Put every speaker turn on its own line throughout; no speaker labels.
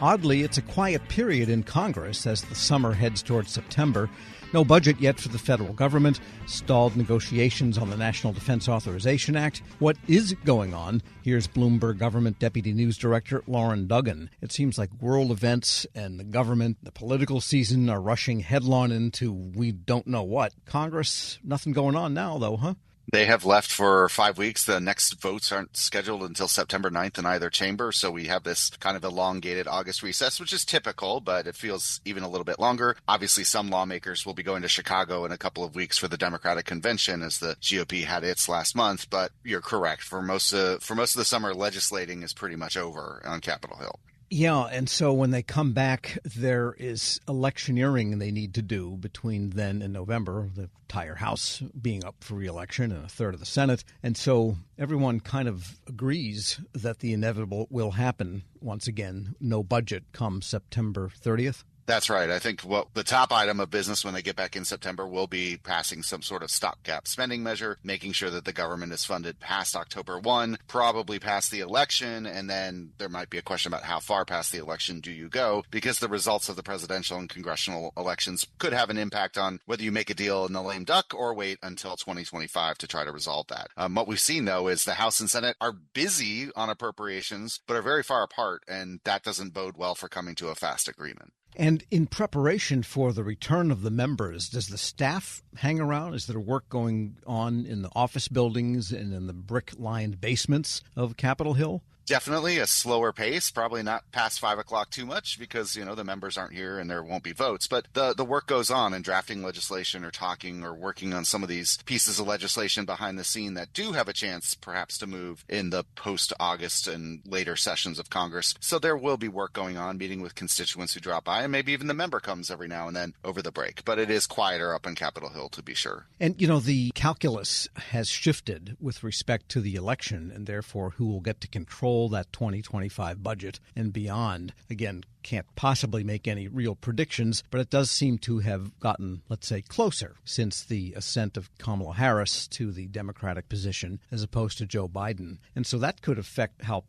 Oddly, it's a quiet period in Congress as the summer heads towards September. No budget yet for the federal government, stalled negotiations on the National Defense Authorization Act. What is going on? Here's Bloomberg Government Deputy News Director Loren Duggan. It seems like world events and the government, the political season, are rushing headlong into we don't know what. Congress, nothing going on now, though, huh?
They have left for 5 weeks. The next votes aren't scheduled until September 9th in either chamber. So we have this kind of elongated August recess, which is typical, but it feels even a little bit longer. Obviously, some lawmakers will be going to Chicago in a couple of weeks for the Democratic convention as the GOP had its last month. But you're correct. For most of the summer, legislating is pretty much over on Capitol Hill.
Yeah, and so when they come back, there is electioneering they need to do between then and November, the entire House being up for re-election and a third of the Senate. And so everyone kind of agrees that the inevitable will happen once again. No budget come September 30th.
That's right. I think what the top item of business when they get back in September will be passing some sort of stopgap spending measure, making sure that the government is funded past October 1, probably past the election. And then there might be a question about how far past the election do you go, because the results of the presidential and congressional elections could have an impact on whether you make a deal in the lame duck or wait until 2025 to try to resolve that. What we've seen, though, is the House and Senate are busy on appropriations, but are very far apart. And that doesn't bode well for coming to a fast agreement.
And in preparation for the return of the members, does the staff hang around? Is there work going on in the office buildings and in the brick-lined basements of Capitol Hill?
Definitely a slower pace, probably not past 5 o'clock too much because, the members aren't here and there won't be votes. But the work goes on in drafting legislation or talking or working on some of these pieces of legislation behind the scene that do have a chance perhaps to move in the post-August and later sessions of Congress. So there will be work going on, meeting with constituents who drop by, and maybe even the member comes every now and then over the break. But it is quieter up on Capitol Hill, to be sure.
And, the calculus has shifted with respect to the election and therefore who will get to control that 2025 budget and beyond. Again, can't possibly make any real predictions, but it does seem to have gotten, let's say, closer since the ascent of Kamala Harris to the Democratic position as opposed to Joe Biden. And so that could affect how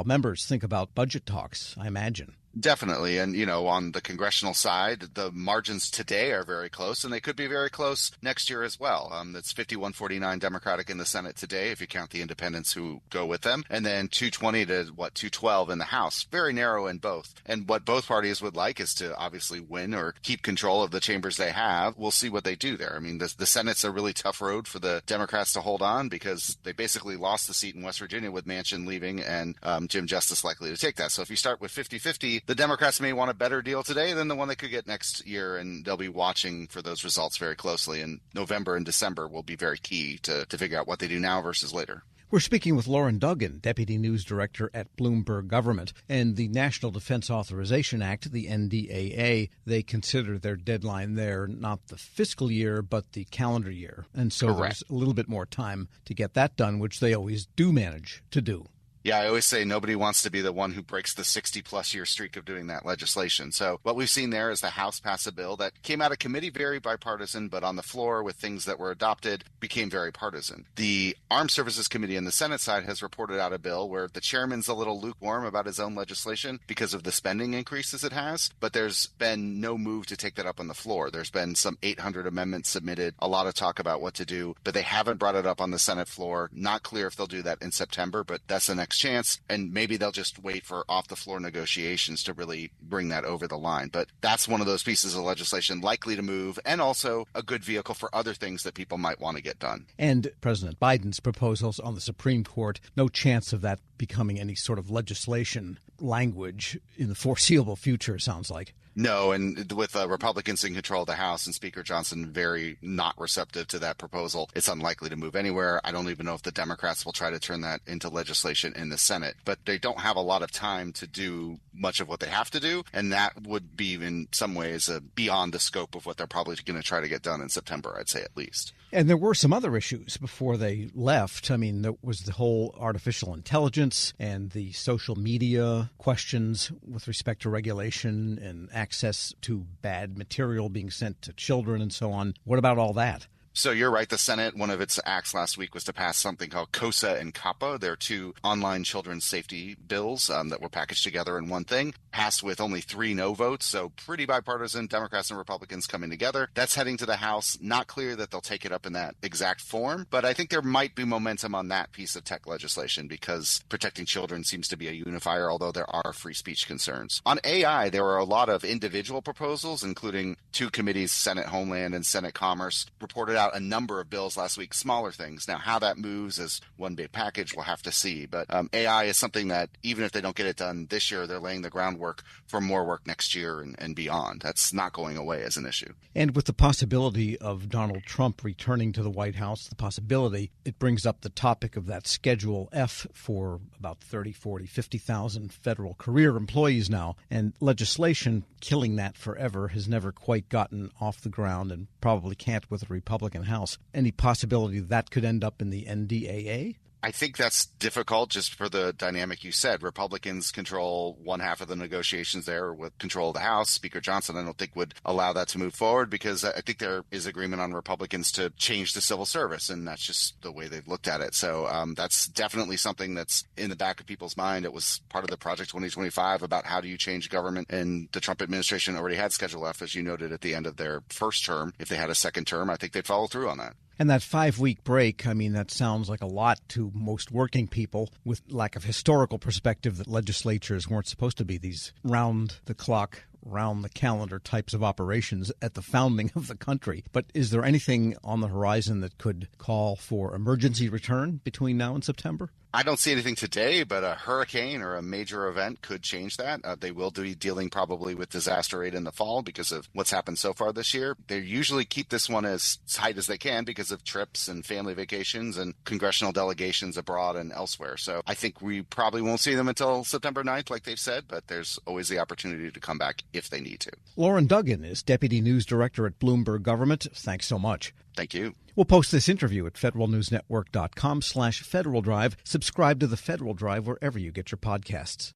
members think about budget talks, I imagine.
Definitely. And, on the congressional side, the margins today are very close, and they could be very close next year as well. It's 51-49 Democratic in the Senate today, if you count the independents who go with them, and then 220 to 212 in the House. Very narrow in both. And what both parties would like is to obviously win or keep control of the chambers they have. We'll see what they do there. I mean, the Senate's a really tough road for the Democrats to hold on because they basically lost the seat in West Virginia with Manchin leaving and Jim Justice likely to take that. So if you start with 50-50, the Democrats may want a better deal today than the one they could get next year, and they'll be watching for those results very closely. And November and December will be very key to figure out what they do now versus later.
We're speaking with Loren Duggan, Deputy News Director at Bloomberg Government. And the National Defense Authorization Act, the NDAA, they consider their deadline there not the fiscal year, but the calendar year. And so There's a little bit more time to get that done, which they always do manage to do.
Yeah, I always say nobody wants to be the one who breaks the 60-plus year streak of doing that legislation. So what we've seen there is the House pass a bill that came out of committee very bipartisan, but on the floor with things that were adopted became very partisan. The Armed Services Committee on the Senate side has reported out a bill where the chairman's a little lukewarm about his own legislation because of the spending increases it has, but there's been no move to take that up on the floor. There's been some 800 amendments submitted, a lot of talk about what to do, but they haven't brought it up on the Senate floor. Not clear if they'll do that in September, but that's the next chance, and maybe they'll just wait for off-the-floor negotiations to really bring that over the line. But that's one of those pieces of legislation likely to move, and also a good vehicle for other things that people might want to get done.
And President Biden's proposals on the Supreme Court, no chance of that becoming any sort of legislation language in the foreseeable future, it sounds like.
No, and with Republicans in control of the House and Speaker Johnson very not receptive to that proposal, it's unlikely to move anywhere. I don't even know if the Democrats will try to turn that into legislation in the Senate, but they don't have a lot of time to do much of what they have to do, and that would be in some ways beyond the scope of what they're probably going to try to get done in September, I'd say at least.
And there were some other issues before they left. I mean, there was the whole artificial intelligence and the social media questions with respect to regulation and access to bad material being sent to children and so on. What about all that?
So you're right. The Senate, one of its acts last week was to pass something called COSA and COPPA. They're two online children's safety bills that were packaged together in one thing, passed with only 3 no votes. So pretty bipartisan, Democrats and Republicans coming together. That's heading to the House. Not clear that they'll take it up in that exact form, but I think there might be momentum on that piece of tech legislation because protecting children seems to be a unifier, although there are free speech concerns. On AI, there were a lot of individual proposals, including 2 committees, Senate Homeland and Senate Commerce, reported out a number of bills last week, smaller things. Now, how that moves as one big package, we'll have to see. But AI is something that even if they don't get it done this year, they're laying the groundwork for more work next year and beyond. That's not going away as an issue.
And with the possibility of Donald Trump returning to the White House, it brings up the topic of that Schedule F for about 30, 40, 50,000 federal career employees now. And legislation killing that forever has never quite gotten off the ground and probably can't with a Republican House. Any possibility that could end up in the NDAA?
I think that's difficult just for the dynamic you said. Republicans control one half of the negotiations there with control of the House. Speaker Johnson, I don't think, would allow that to move forward because I think there is agreement on Republicans to change the civil service, and that's just the way they've looked at it. So that's definitely something that's in the back of people's mind. It was part of the Project 2025 about how do you change government, and the Trump administration already had Schedule F, as you noted, at the end of their first term. If they had a second term, I think they'd follow through on that.
And that 5-week break, that sounds like a lot to most working people with lack of historical perspective that legislatures weren't supposed to be these round-the-clock, round-the-calendar types of operations at the founding of the country. But is there anything on the horizon that could call for emergency return between now and September?
I don't see anything today, but a hurricane or a major event could change that. They will be dealing probably with disaster aid in the fall because of what's happened so far this year. They usually keep this one as tight as they can because of trips and family vacations and congressional delegations abroad and elsewhere. So I think we probably won't see them until September 9th, like they've said, but there's always the opportunity to come back if they need to.
Loren Duggan is Deputy News Director at Bloomberg Government. Thanks so much.
Thank you.
We'll post this interview at federalnewsnetwork.com/Federal Drive. Subscribe to the Federal Drive wherever you get your podcasts.